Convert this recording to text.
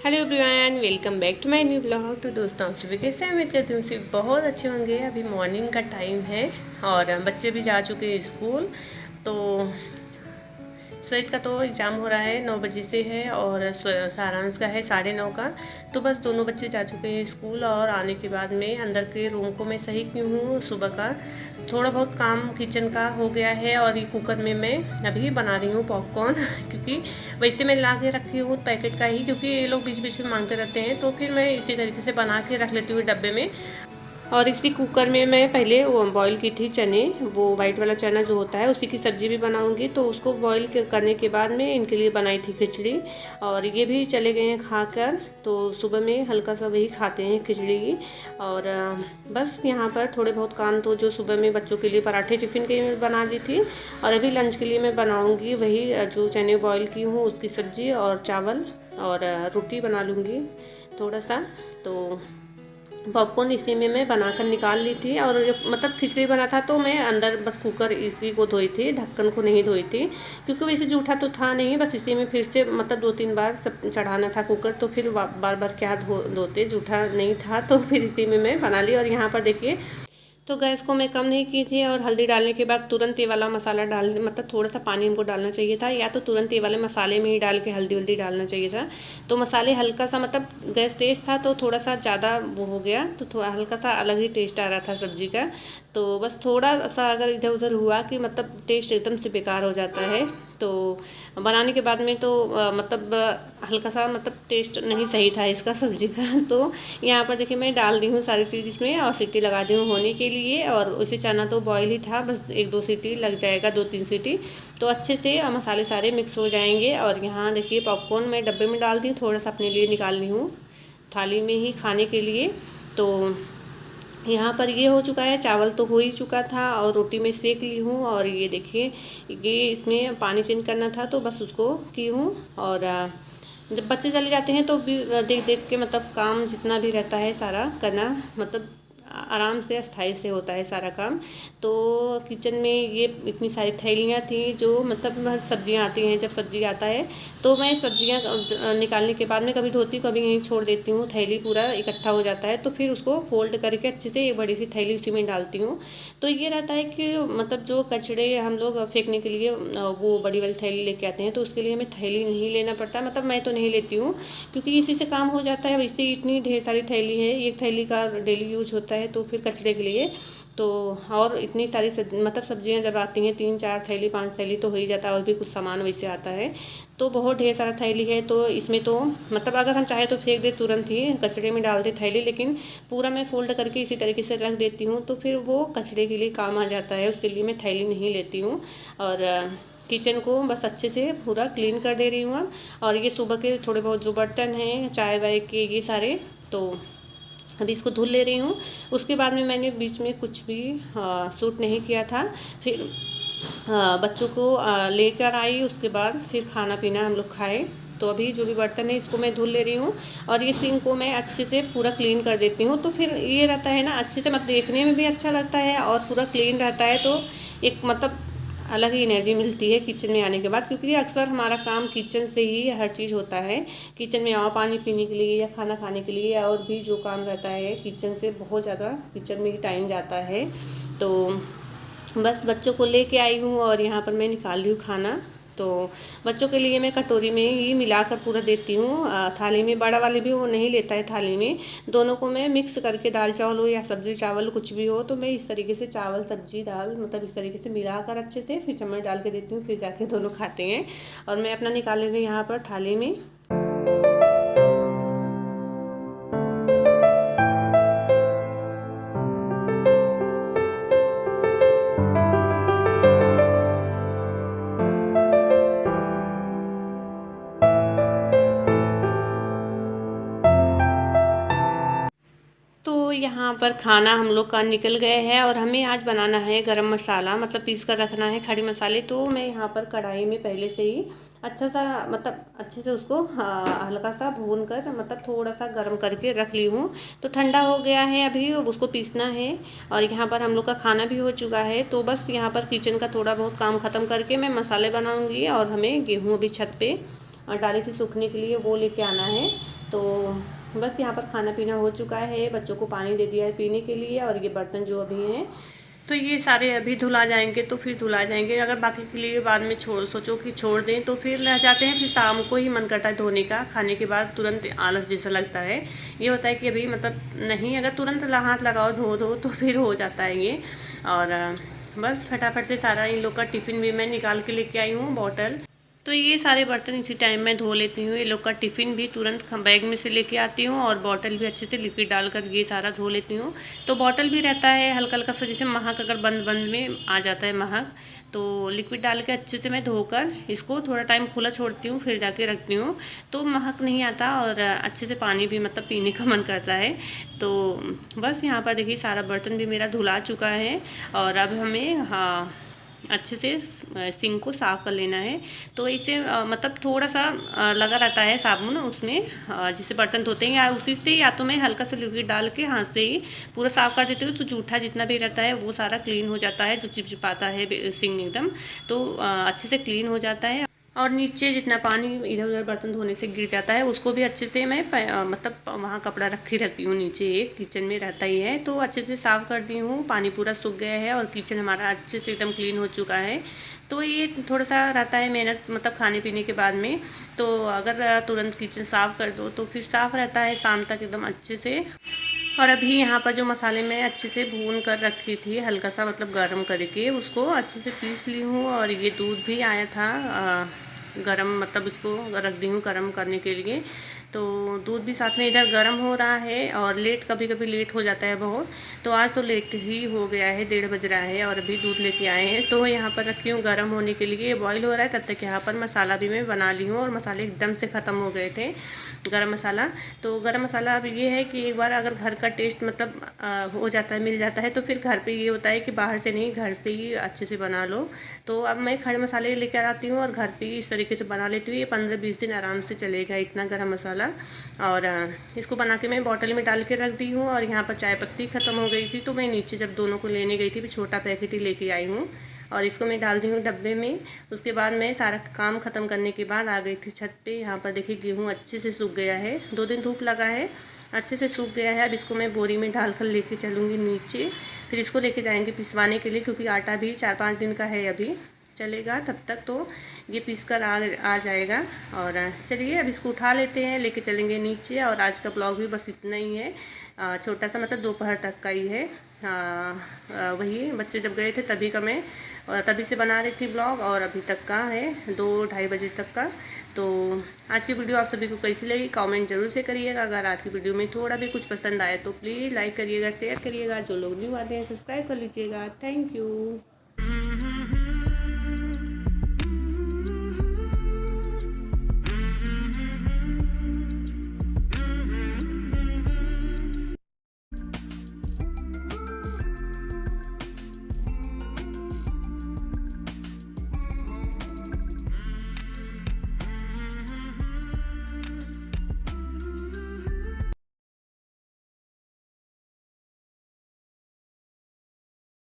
Hello everyone, welcome back to my new blog. तो दोस्तों, आप सभी कैसे उम्मीद करती हूँ सभी बहुत अच्छे होंगे। अभी मॉर्निंग का टाइम है और बच्चे भी जा चुके हैं स्कूल। तो श्वेत का तो एग्ज़ाम हो रहा है 9 बजे से है और सारांश का है 9:30 का। तो बस दोनों बच्चे जा चुके हैं स्कूल और आने के बाद में अंदर के रूम को मैं सही की हूँ। सुबह का थोड़ा बहुत काम किचन का हो गया है और ये कुकर में मैं अभी बना रही हूँ पॉपकॉर्न क्योंकि वैसे मैं ला के रखी हूँ पैकेट का ही, क्योंकि ये लोग बीच बीच में मांगते रहते हैं। तो फिर मैं इसी तरीके से बना के रख लेती हूँ डब्बे में। और इसी कुकर में मैं पहले वो बॉईल की थी चने, वो वाइट वाला चना जो होता है उसी की सब्ज़ी भी बनाऊंगी। तो उसको बॉईल करने के बाद में इनके लिए बनाई थी खिचड़ी और ये भी चले गए हैं खाकर। तो सुबह में हल्का सा वही खाते हैं खिचड़ी। और बस यहाँ पर थोड़े बहुत काम तो जो सुबह में बच्चों के लिए पराठे टिफ़िन के लिए बना दी थी और अभी लंच के लिए मैं बनाऊँगी वही जो चने बॉईल की हूँ उसकी सब्ज़ी और चावल और रोटी बना लूँगी थोड़ा सा। तो पॉपकॉर्न इसी में मैं बनाकर निकाल ली थी और मतलब खिचड़ी बना था तो मैं अंदर बस कुकर इसी को धोई थी, ढक्कन को नहीं धोई थी क्योंकि वैसे जूठा तो था नहीं। बस इसी में फिर से मतलब 2-3 बार सब चढ़ाना था कुकर, तो फिर बार बार क्या धोते, जूठा नहीं था तो फिर इसी में मैं बना ली। और यहाँ पर देखिए तो गैस को मैं कम नहीं की थी और हल्दी डालने के बाद तुरंत ये वाला मसाला डाल, मतलब थोड़ा सा पानी हमको डालना चाहिए था या तो तुरंत ये वाले मसाले में ही डाल के हल्दी वल्दी डालना चाहिए था। तो मसाले हल्का सा, मतलब गैस तेज़ था तो थोड़ा सा ज़्यादा वो हो गया, तो थोड़ा हल्का सा अलग ही टेस्ट आ रहा था सब्ज़ी का। तो बस थोड़ा सा अगर इधर उधर हुआ कि मतलब टेस्ट एकदम से बेकार हो जाता है। तो बनाने के बाद में तो मतलब हल्का सा मतलब टेस्ट नहीं सही था इसका सब्ज़ी का। तो यहाँ पर देखिए मैं डाल दी हूँ सारी चीज़ इसमें और सीटी लगा दी हूँ होने के लिए। और उसे चना तो बॉयल ही था, बस 1-2 सीटी लग जाएगा, 2-3 सीटी तो अच्छे से मसाले सारे मिक्स हो जाएंगे। और यहाँ देखिए पॉपकॉर्न मैं डब्बे में डाल दी, थोड़ा सा अपने लिए निकाल ली हूँ थाली में ही खाने के लिए। तो यहाँ पर ये हो चुका है, चावल तो हो ही चुका था और रोटी में सेक ली हूँ। और ये देखिए ये इसमें पानी चेंज करना था तो बस उसको की हूँ। और जब बच्चे चले जाते हैं तो भी देख देख के मतलब काम जितना भी रहता है सारा करना मतलब आराम से अस्थाई से होता है सारा काम। तो किचन में ये इतनी सारी थैलियाँ थी जो मतलब सब्जियाँ आती हैं, जब सब्जी आता है तो मैं सब्जियाँ निकालने के बाद में कभी धोती कभी यहीं छोड़ देती हूँ, थैली पूरा इकट्ठा हो जाता है तो फिर उसको फोल्ड करके अच्छे से एक बड़ी सी थैली उसी में डालती हूँ। तो ये रहता है कि मतलब जो कचड़े हम लोग फेंकने के लिए वो बड़ी वाली थैली लेके आते हैं तो उसके लिए हमें थैली नहीं लेना पड़ता, मतलब मैं तो नहीं लेती हूँ क्योंकि इसी से काम हो जाता है। वैसे इतनी ढेर सारी थैली है, एक थैली का डेली यूज होता है तो फिर कचरे के लिए तो और इतनी सारी मतलब सब्जियां जब आती हैं 3-4 थैली 5 थैली तो हो ही जाता है और भी कुछ सामान वैसे आता है तो बहुत ढेर सारा थैली है। तो इसमें तो मतलब अगर हम चाहे तो फेंक दे तुरंत ही कचड़े में डाल दे थैली, लेकिन पूरा मैं फोल्ड करके इसी तरीके से रख देती हूँ तो फिर वो कचड़े के लिए काम आ जाता है, उसके लिए मैं थैली नहीं लेती हूँ। और किचन को बस अच्छे से पूरा क्लीन कर दे रही हूँ अब। और ये सुबह के थोड़े बहुत जो बर्तन हैं चाय वाय के ये सारे तो अभी इसको धुल ले रही हूँ। उसके बाद में मैंने बीच में कुछ भी शूट नहीं किया था। फिर बच्चों को लेकर आई, उसके बाद फिर खाना पीना हम लोग खाए। तो अभी जो भी बर्तन है इसको मैं धुल ले रही हूँ और ये सिंक को मैं अच्छे से पूरा क्लीन कर देती हूँ। तो फिर ये रहता है ना अच्छे से, मतलब देखने में भी अच्छा लगता है और पूरा क्लीन रहता है तो एक मतलब अलग ही एनर्जी मिलती है किचन में आने के बाद, क्योंकि अक्सर हमारा काम किचन से ही हर चीज़ होता है। किचन में आओ पानी पीने के लिए या खाना खाने के लिए और भी जो काम रहता है किचन से बहुत ज़्यादा किचन में ही टाइम जाता है। तो बस बच्चों को लेके आई हूँ और यहाँ पर मैं निकाल रही हूँ खाना। तो बच्चों के लिए मैं कटोरी में ही मिलाकर पूरा देती हूँ, थाली में बड़ा वाले भी वो नहीं लेता है थाली में। दोनों को मैं मिक्स करके दाल चावल हो या सब्ज़ी चावल कुछ भी हो तो मैं इस तरीके से चावल सब्ज़ी दाल मतलब इस तरीके से मिलाकर अच्छे से फिर चम्मच डाल के देती हूँ, फिर जाके दोनों खाते हैं। और मैं अपना निकाले हुए यहाँ पर थाली में। तो यहाँ पर खाना हम लोग का निकल गए हैं और हमें आज बनाना है गरम मसाला, मतलब पीस कर रखना है खड़े मसाले। तो मैं यहाँ पर कढ़ाई में पहले से ही अच्छा सा मतलब अच्छे से उसको हल्का सा भून कर मतलब थोड़ा सा गर्म करके रख ली हूँ। तो ठंडा हो गया है, अभी उसको पीसना है। और यहाँ पर हम लोग का खाना भी हो चुका है तो बस यहाँ पर किचन का थोड़ा बहुत काम ख़त्म करके मैं मसाले बनाऊँगी और हमें गेहूँ अभी छत पे डाली थी सूखने के लिए, वो लेके आना है। तो बस यहाँ पर खाना पीना हो चुका है, बच्चों को पानी दे दिया है पीने के लिए, और ये बर्तन जो अभी हैं तो ये सारे अभी धुला जाएंगे, तो फिर धुला जाएंगे। अगर बाकी के लिए बाद में सोचो कि छोड़ दें तो फिर रह जाते हैं, फिर शाम को ही मन करता है धोने का। खाने के बाद तुरंत आलस जैसा लगता है, ये होता है कि अभी मतलब नहीं, अगर तुरंत हाथ लगाओ धो दो तो फिर हो जाता है ये। और बस फटाफट से सारा इन लोग का टिफ़िन भी मैं निकाल के लेके आई हूँ, बॉटल। तो ये सारे बर्तन इसी टाइम में धो लेती हूँ। ये लोग का टिफ़िन भी तुरंत बैग में से लेके आती हूँ, और बॉटल भी अच्छे से लिक्विड डालकर ये सारा धो लेती हूँ। तो बॉटल भी रहता है हल्का हल्का सा, जैसे महक अगर बंद बंद में आ जाता है महक, तो लिक्विड डाल के अच्छे से मैं धोकर इसको थोड़ा टाइम खुला छोड़ती हूँ, फिर जाके रखती हूँ, तो महक नहीं आता, और अच्छे से पानी भी मतलब पीने का मन करता है। तो बस यहाँ पर देखिए सारा बर्तन भी मेरा धुला चुका है, और अब हमें अच्छे से सिंक को साफ़ कर लेना है। तो इसे मतलब थोड़ा सा लगा रहता है साबुन उसमें, जिससे बर्तन धोते हैं, या उसी से, या तो मैं हल्का सा लिक्विड डाल के हाथ से ही पूरा साफ़ कर देती हूँ, तो जूठा जितना भी रहता है वो सारा क्लीन हो जाता है, जो चिपचिपाता है सिंक एकदम, तो अच्छे से क्लीन हो जाता है। और नीचे जितना पानी इधर उधर बर्तन धोने से गिर जाता है उसको भी अच्छे से मैं मतलब वहाँ कपड़ा रखी रहती हूँ, नीचे एक किचन में रहता ही है, तो अच्छे से साफ़ कर दी हूँ। पानी पूरा सूख गया है और किचन हमारा अच्छे से एकदम क्लीन हो चुका है। तो ये थोड़ा सा रहता है मेहनत, मतलब खाने पीने के बाद में, तो अगर तुरंत किचन साफ़ कर दो तो फिर साफ़ रहता है शाम तक एकदम अच्छे से। और अभी यहाँ पर जो मसाले मैं अच्छे से भून कर रखी थी, हल्का सा मतलब गर्म करके उसको अच्छे से पीस ली हूँ। और ये दूध भी आया था गरम, मतलब इसको रख दी हूँ गरम करने के लिए। तो दूध भी साथ में इधर गर्म हो रहा है, और लेट कभी कभी लेट हो जाता है बहुत, तो आज तो लेट ही हो गया है, 1:30 बज रहा है, और अभी दूध लेके आए हैं। तो यहाँ पर रखी हूँ गर्म होने के लिए, बॉईल हो रहा है, तब तक यहाँ पर मसाला भी मैं बना ली हूँ। और मसाले एकदम से ख़त्म हो गए थे गरम मसाला। तो गरम मसाला अब ये है कि एक बार अगर घर का टेस्ट मतलब हो जाता है, मिल जाता है, तो फिर घर पे ये होता है कि बाहर से नहीं, घर से ही अच्छे से बना लो। तो अब मैं खड़े मसाले लेकर आती हूँ और घर पे ही इस तरीके से बना लेती हूँ। ये 15-20 दिन आराम से चलेगा इतना गरम मसाला। और इसको बना के मैं बॉटल में डाल के रख दी हूँ। और यहाँ पर चाय पत्ती ख़त्म हो गई थी, तो मैं नीचे जब दोनों को लेने गई थी फिर छोटा पैकेट ही लेके आई हूँ, और इसको मैं डाल दी हूँ डब्बे में। उसके बाद मैं सारा काम ख़त्म करने के बाद आ गई थी छत पे। यहाँ पर देखिए गेहूँ अच्छे से सूख गया है, 2 दिन धूप लगा है, अच्छे से सूख गया है। अब इसको मैं बोरी में डाल कर लेके चलूँगी नीचे, फिर इसको लेके जाएंगे पिसवाने के लिए, क्योंकि आटा भी 4-5 दिन का है अभी चलेगा, तब तक तो ये पीस कर आ जाएगा। और चलिए अब इसको उठा लेते हैं, लेके चलेंगे नीचे। और आज का ब्लॉग भी बस इतना ही है, छोटा सा, मतलब दोपहर तक का ही है। वही बच्चे जब गए थे तभी का मैं तभी से बना रही थी ब्लॉग, और अभी तक का है 2-2:30 बजे तक का। तो आज की वीडियो आप सभी को कैसी लगी कमेंट जरूर से करिएगा। अगर आज की वीडियो में थोड़ा भी कुछ पसंद आए तो प्लीज़ लाइक करिएगा, शेयर करिएगा। जो लोग न्यू आते हैं सब्सक्राइब कर लीजिएगा। Thank you.